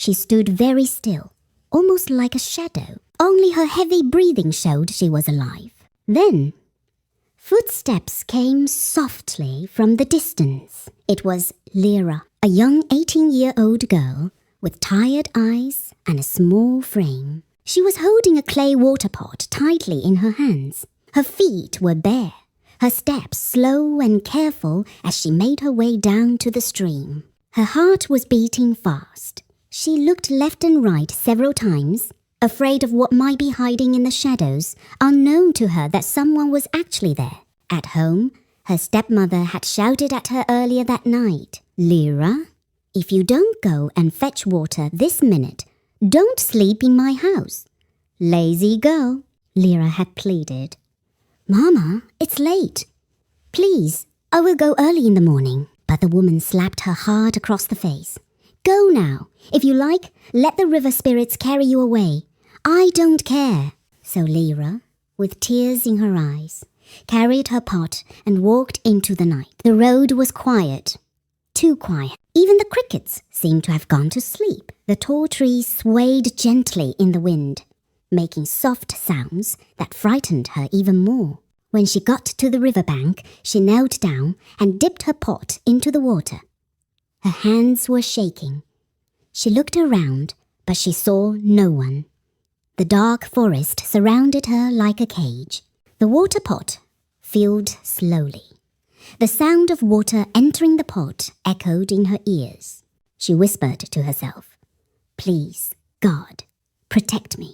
She stood very still, almost like a shadow. Only her heavy breathing showed she was alive. Then, footsteps came softly from the distance. It was Lyra, a young 18-year-old girl with tired eyes and a small frame. She was holding a clay water pot tightly in her hands. Her feet were bare, her steps slow and careful as she made her way down to the stream. Her heart was beating fast. She looked left and right several times, afraid of what might be hiding in the shadows, unknown to her that someone was actually there. At home, her stepmother had shouted at her earlier that night, "Lyra, if you don't go and fetch water this minute, don't sleep in my house." "Lazy girl," Lyra had pleaded. "Mama, it's late. Please, I will go early in the morning." But the woman slapped her hard across the face. "Go now. If you like, let the river spirits carry you away. I don't care." So Lyra, with tears in her eyes, carried her pot and walked into the night. The road was quiet, too quiet. Even the crickets seemed to have gone to sleep. The tall trees swayed gently in the wind, making soft sounds that frightened her even more. When she got to the riverbank, she knelt down and dipped her pot into the water. Her hands were shaking. She looked around, but she saw no one. The dark forest surrounded her like a cage. The water pot filled slowly. The sound of water entering the pot echoed in her ears. She whispered to herself, "Please, God, protect me.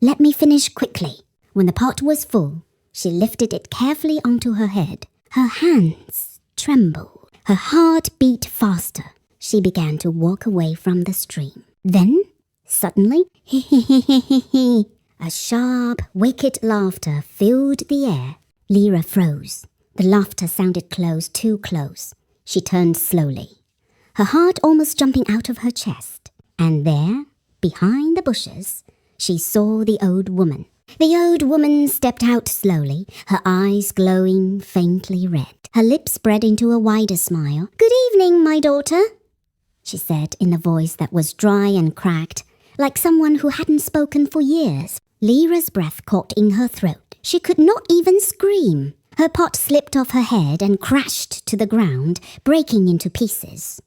Let me finish quickly." When the pot was full, she lifted it carefully onto her head. Her hands trembled. Her heart beat faster. She began to walk away from the stream. Then, suddenly, a sharp, wicked laughter filled the air. Lyra froze. The laughter sounded close, too close. She turned slowly, her heart almost jumping out of her chest. And there, behind the bushes, she saw the old woman. The old woman stepped out slowly, her eyes glowing faintly red. Her lips spread into a wider smile. "Good evening, my daughter," she said in a voice that was dry and cracked, like someone who hadn't spoken for years. Lyra's breath caught in her throat. She could not even scream. Her pot slipped off her head and crashed to the ground, breaking into pieces.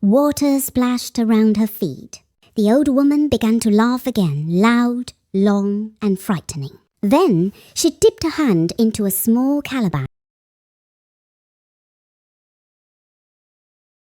Water splashed around her feet. The old woman began to laugh again, loud, long, and frightening. Then she dipped a hand into a small calabash